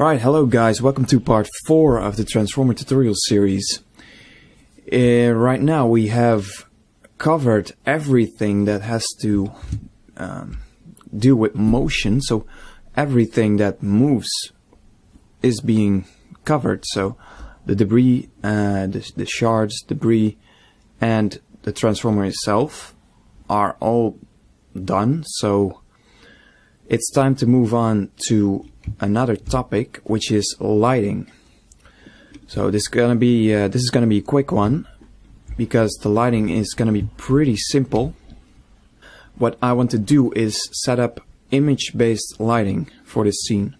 Alright, hello guys, welcome to part 4 of the Transformer tutorial series. Right now we have covered everything that has to do with motion, so everything that moves is being covered. So the debris, the shards, debris, and the transformer itself are all done. So it's time to move on to another topic, which is lighting. So this is gonna be a quick one because the lighting is gonna be pretty simple. What I want to do is set up image-based lighting for this scene.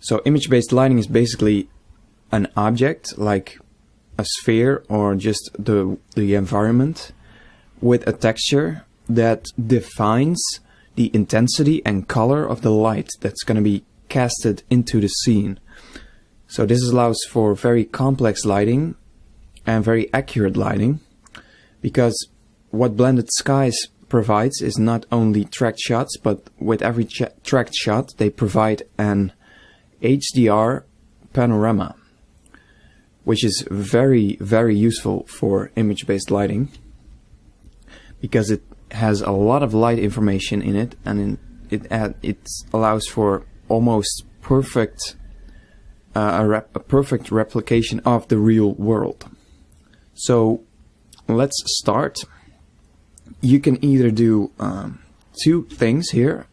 So image-based lighting is basically an object like a sphere or just the environment with a texture that defines the intensity and color of the light that's going to be casted into the scene. So this allows for very complex lighting and very accurate lighting, because what Blended Skies provides is not only tracked shots, but with every tracked shot they provide an HDR panorama, which is very useful for image-based lighting because it has a lot of light information in it, and it allows for almost perfect a perfect replication of the real world. So let's start. You can either do two things here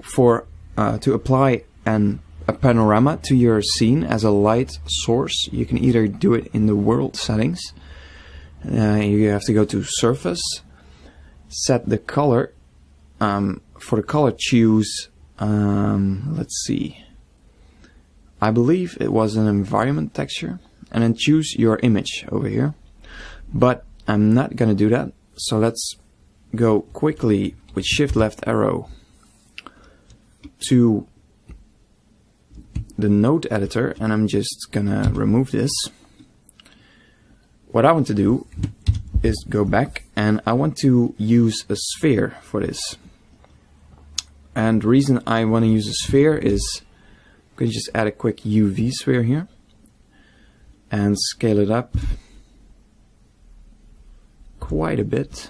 for to apply a panorama to your scene as a light source. You can either do it in the world settings. You have to go to surface, set the color. For the color, choose let's see, I believe it was an environment texture, and then choose your image over here. But I'm not gonna do that, so let's go quickly with shift left arrow to the node editor, and I'm just gonna remove this. What I want to do is go back, and I want to use a sphere for this. And the reason I want to use a sphere is I'm going to just add a quick UV sphere here and scale it up quite a bit.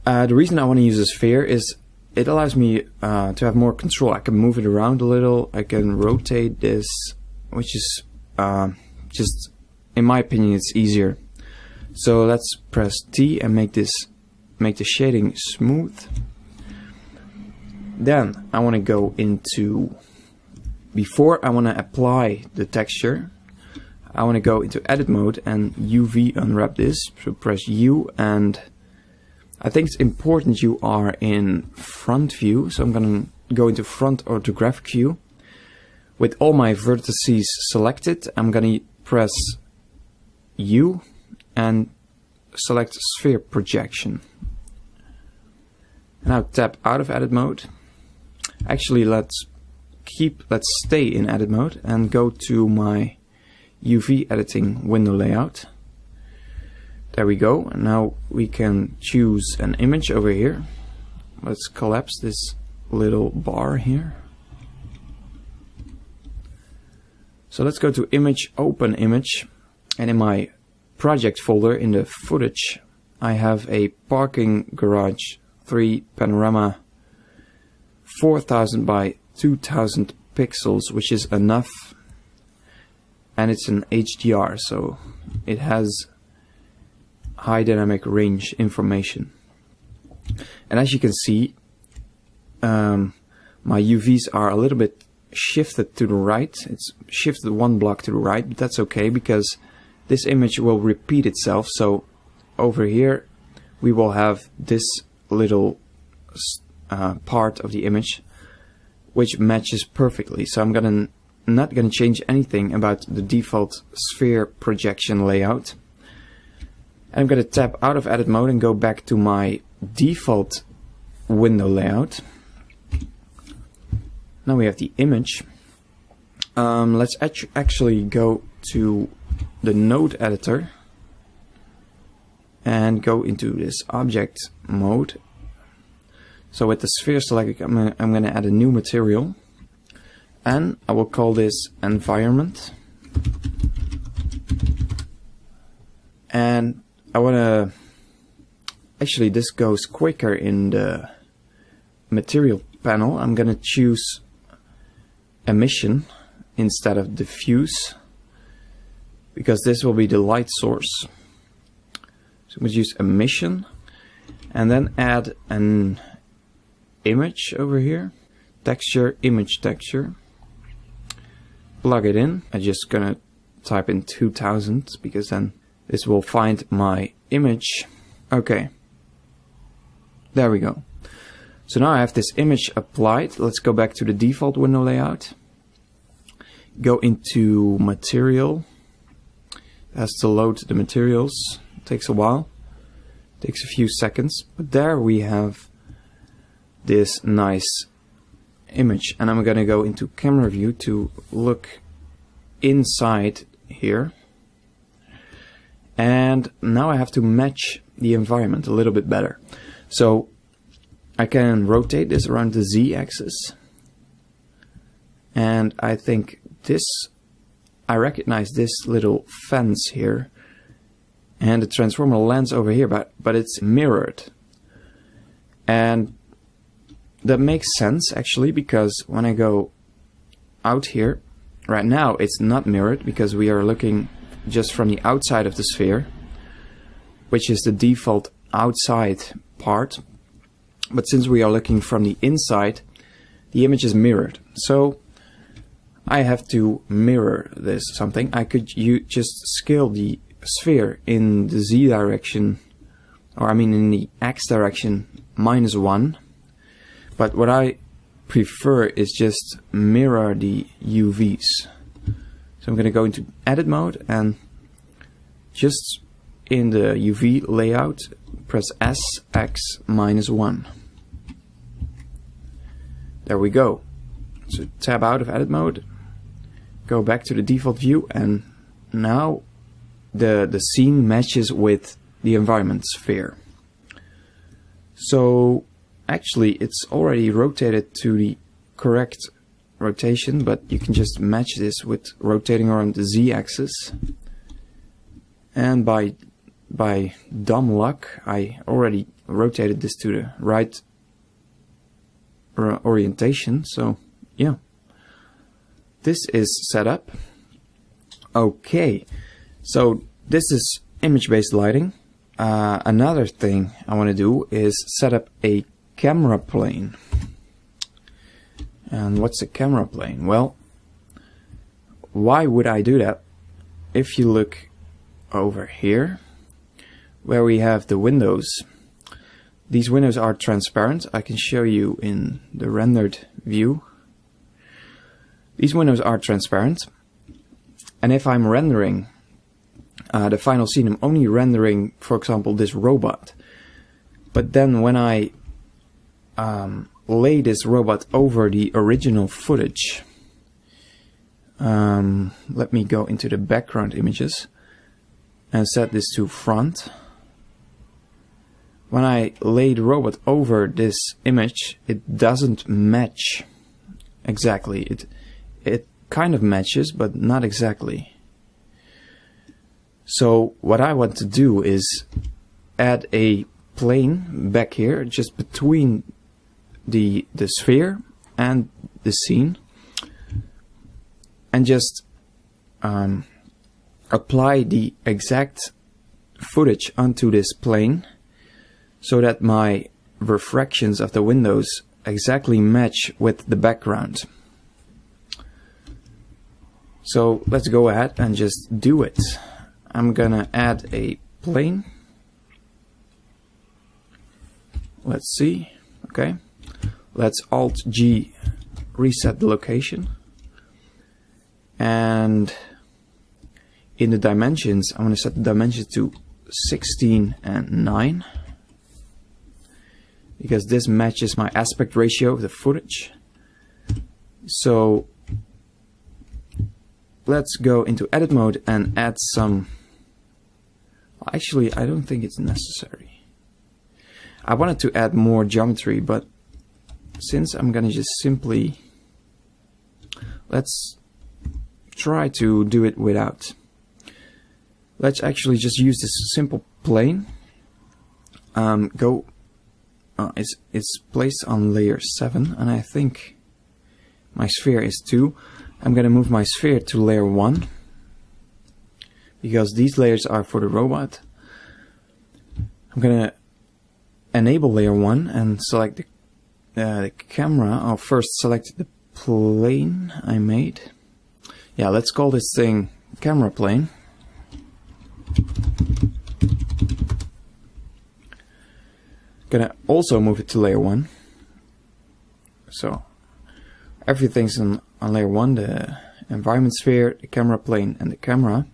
The reason I want to use a sphere is it allows me to have more control. I can move it around a little, I can rotate this, which is just, in my opinion, it's easier. So let's press T and make the shading smooth. Then I want to go into, before I want to apply the texture, I want to go into edit mode and UV unwrap this. So press U, and I think it's important you are in front view, so I'm going to go into front orthographic view. With all my vertices selected, I'm going to press U and select sphere projection. Now tap out of edit mode. Actually, let's stay in edit mode and go to my UV editing window layout. There we go. And now we can choose an image over here. Let's collapse this little bar here. So let's go to image, open image, and in my project folder in the footage I have a parking garage 3 panorama 4000 by 2000 pixels, which is enough, and it's an HDR, so it has high dynamic range information. And as you can see, my UVs are a little bit shifted to the right. It's shifted one block to the right, but that's okay because this image will repeat itself. So over here we will have this little part of the image which matches perfectly. So I'm not gonna change anything about the default sphere projection layout. I'm gonna tap out of edit mode and go back to my default window layout. Now we have the image. Let's actually go to the node editor and go into this object mode. So with the sphere selected, I'm going to add a new material, and I will call this environment. And I want to, actually this goes quicker in the material panel. I'm going to choose emission instead of diffuse, because this will be the light source. So I'm going to use emission, and then add an image over here, texture, image texture, plug it in. I'm just gonna type in 2000 because then this will find my image. Okay, there we go. So now I have this image applied. Let's go back to the default window layout, go into material. It has to load the materials, it takes a while, it takes a few seconds, but there we have this nice image. And I'm gonna go into camera view to look inside here, and now I have to match the environment a little bit better. So I can rotate this around the Z-axis, and I think this, I recognize this little fence here, and the transformer lands over here, but it's mirrored. And that makes sense actually, because when I go out here, right now it's not mirrored because we are looking just from the outside of the sphere, which is the default outside part. But since we are looking from the inside, the image is mirrored. So I have to mirror this something. I could just scale the sphere in the Z direction, or I mean in the X direction, -1. But what I prefer is just mirror the UVs. So I'm going to go into edit mode, and just in the UV layout, press S, X, -1. There we go. So tab out of edit mode, go back to the default view, and now the scene matches with the environment sphere. So actually it's already rotated to the correct rotation, but you can just match this with rotating around the Z-axis. And by dumb luck, I already rotated this to the right orientation. So yeah, this is set up. Okay, so this is image-based lighting. Another thing I want to do is set up a camera plane. And what's a camera plane? Well, why would I do that? If you look over here, where we have the windows, these windows are transparent. I can show you in the rendered view. These windows are transparent, and if I'm rendering the final scene, I'm only rendering, for example, this robot. But then when I lay this robot over the original footage, let me go into the background images and set this to front. When I lay the robot over this image, it doesn't match exactly. It kind of matches, but not exactly. So what I want to do is add a plane back here, just between the sphere and the scene, and just apply the exact footage onto this plane, so that my refractions of the windows exactly match with the background. So let's go ahead and just do it. I'm gonna add a plane. Let's see. Okay, let's Alt G reset the location, and in the dimensions I'm going to set the dimensions to 16 and 9, because this matches my aspect ratio of the footage. So let's go into edit mode and add some. Actually, I don't think it's necessary. I wanted to add more geometry, but since I'm gonna just simply, let's try to do it without. Let's actually just use this simple plane. It's placed on layer 7, and I think my sphere is 2. I'm gonna move my sphere to layer 1 because these layers are for the robot. I'm gonna enable layer 1 and select the camera. I'll first select the plane I made. Yeah, let's call this thing camera plane. Gonna also move it to layer 1. So everything's on layer 1, the environment sphere, the camera plane, and the camera.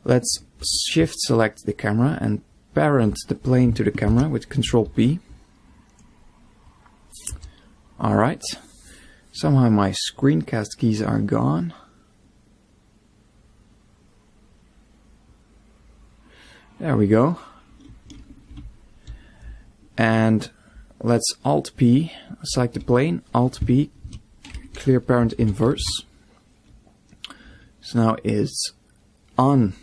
Let's shift select the camera and parent the plane to the camera with Control P. Alright. Somehow my screencast keys are gone. There we go. And let's Alt P, select the plane, Alt P, clear parent inverse. So now it's on,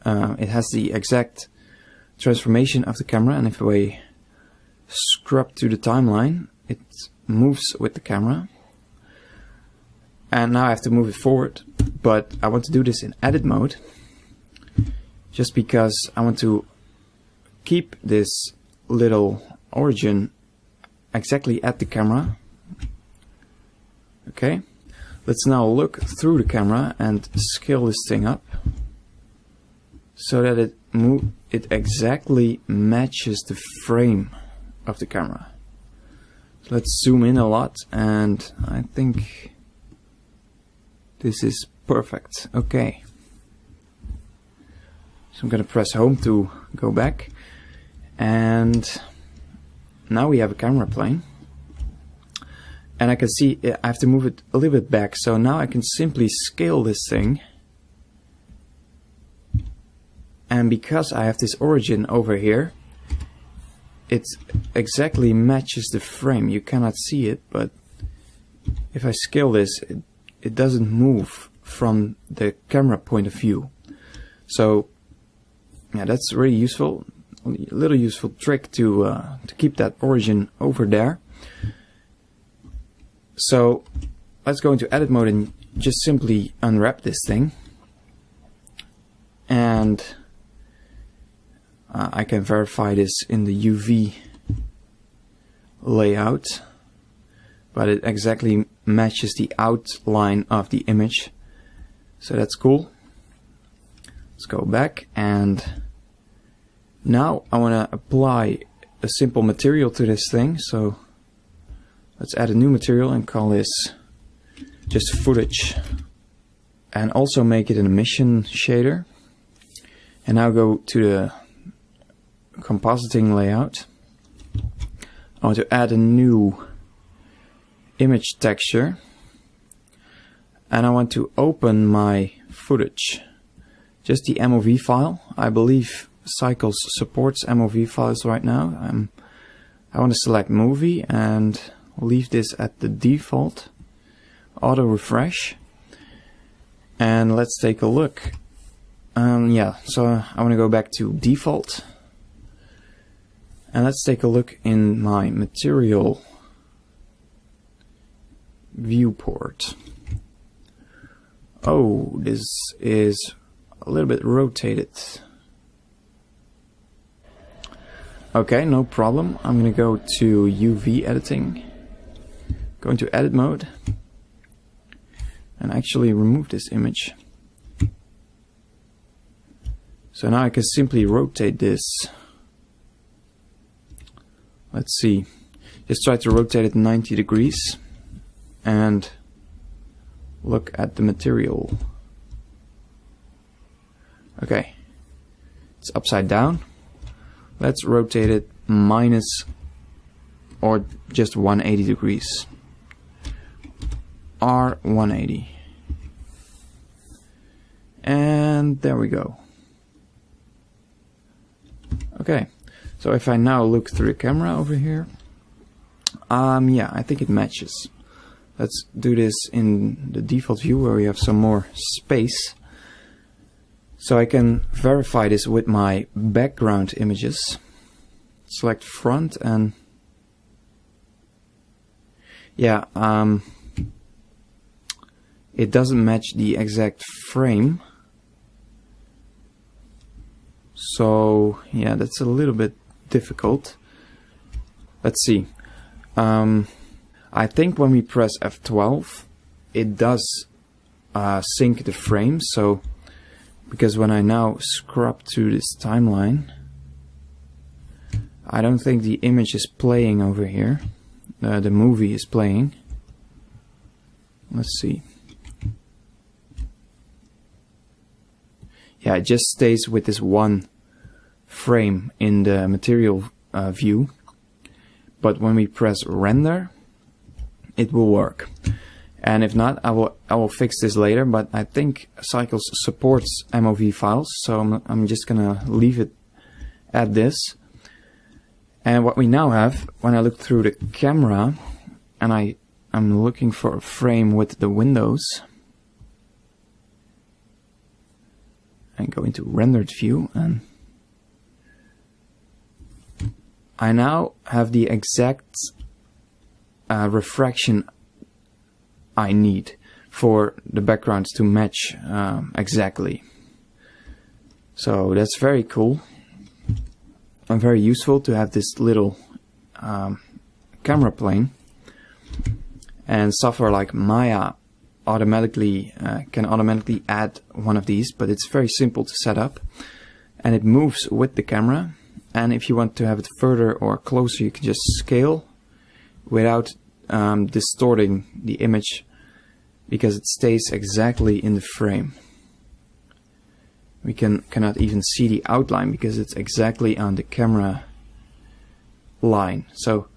it has the exact transformation of the camera, and if we scrub to the timeline, it moves with the camera. And now I have to move it forward, but I want to do this in edit mode, just because I want to keep this little origin exactly at the camera. Okay, let's now look through the camera and scale this thing up so that it exactly matches the frame of the camera. So let's zoom in a lot, and I think this is perfect. Okay, so I'm gonna press home to go back. And now we have a camera plane, and I can see I have to move it a little bit back, so now I can simply scale this thing, and because I have this origin over here, it exactly matches the frame. You cannot see it, but if I scale this, it doesn't move from the camera point of view. So yeah, that's really useful. A little useful trick to keep that origin over there. So let's go into edit mode and just simply unwrap this thing, and I can verify this in the UV layout, but it exactly matches the outline of the image, so that's cool. Let's go back, and now I want to apply a simple material to this thing, so let's add a new material and call this just footage, and also make it an emission shader. And now go to the compositing layout. I want to add a new image texture, and I want to open my footage, just the MOV file. I believe Cycles supports MOV files right now. I want to select movie and leave this at the default, auto refresh, and let's take a look. Yeah, so I want to go back to default, and let's take a look in my material viewport. Oh, this is a little bit rotated. Okay, no problem. I'm gonna go to UV editing, go into edit mode, and actually remove this image. So now I can simply rotate this. Let's see. Just try to rotate it 90 degrees and look at the material. Okay, it's upside down. Let's rotate it minus or just 180 degrees. R180. And there we go. Okay, so if I now look through the camera over here, Yeah, I think it matches. Let's do this in the default view where we have some more space. So I can verify this with my background images. Select front and yeah, it doesn't match the exact frame. So yeah, that's a little bit difficult. Let's see. I think when we press F12, it does sync the frame. So because when I now scrub to this timeline, I don't think the image is playing over here. The movie is playing. Let's see. Yeah, it just stays with this one frame in the material view. But when we press render, it will work. And if not, I will fix this later. But I think Cycles supports MOV files, so I'm just gonna leave it at this. And what we now have, when I look through the camera, and I'm looking for a frame with the windows, and go into rendered view, and I now have the exact refraction I need for the background to match exactly. So that's very cool and very useful to have this little camera plane. And software like Maya automatically can automatically add one of these, but it's very simple to set up, and it moves with the camera. And if you want to have it further or closer, you can just scale without distorting the image, because it stays exactly in the frame. We cannot even see the outline because it's exactly on the camera line. So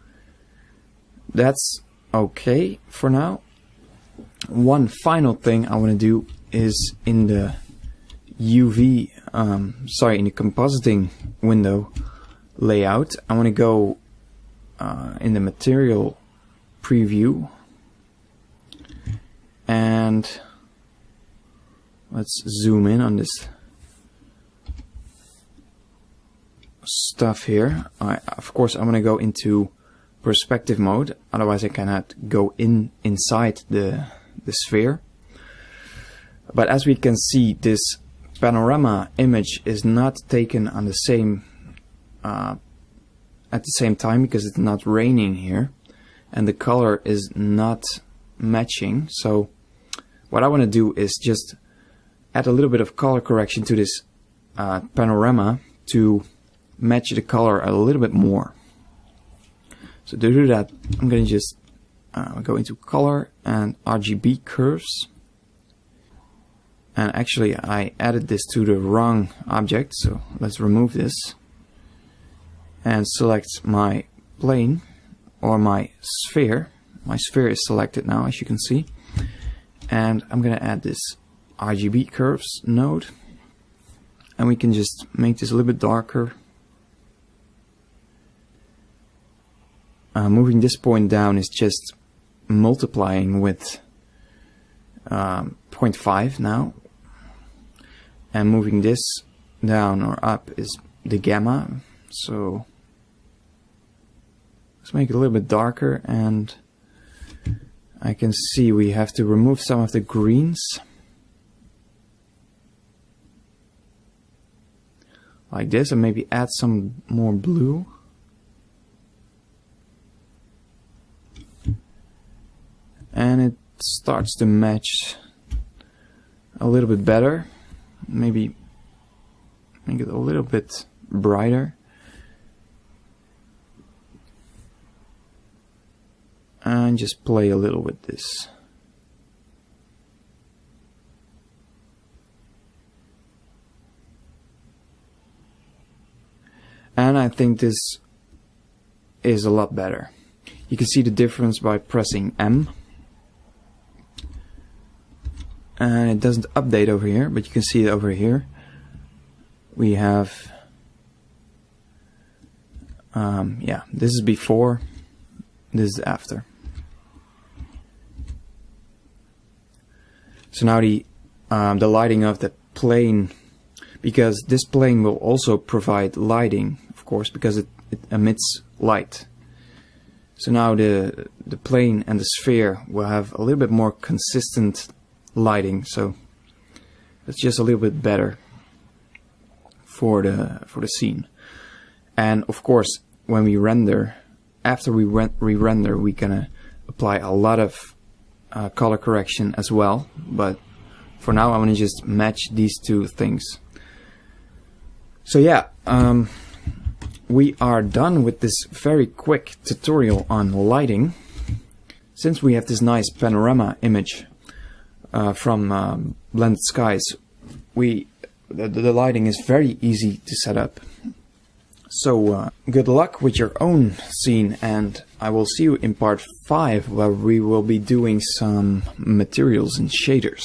that's okay for now. One final thing I want to do is in the in the compositing window layout, I want to go in the material preview, and let's zoom in on this stuff here. Of course, I'm going to go into perspective mode, otherwise I cannot go inside the sphere. But as we can see, this panorama image is not taken on the same at the same time, because it's not raining here and the color is not matching. So what I want to do is just add a little bit of color correction to this panorama to match the color a little bit more. So to do that, I'm going to just go into color and RGB curves. And actually I added this to the wrong object, so let's remove this and select my plane or my sphere. My sphere is selected now, as you can see, and I'm going to add this RGB curves node, and we can just make this a little bit darker. Moving this point down is just multiplying with 0.5 now, and moving this down or up is the gamma. So let's make it a little bit darker, and I can see we have to remove some of the greens like this, and maybe add some more blue. And it starts to match a little bit better. Maybe make it a little bit brighter. And just play a little with this. And I think this is a lot better. You can see the difference by pressing M. And it doesn't update over here, but you can see it over here. We have, yeah, this is before, this is after. So now the lighting of the plane, because this plane will also provide lighting, of course, because it emits light. So now the plane and the sphere will have a little bit more consistent lighting, so it's just a little bit better for the scene. And of course, when we render, after we re-render, we can apply a lot of color correction as well, but for now I want to just match these two things. So yeah, we are done with this very quick tutorial on lighting. Since we have this nice panorama image from Blended Skies, the lighting is very easy to set up. So good luck with your own scene, and I will see you in part 5, where we will be doing some materials and shaders.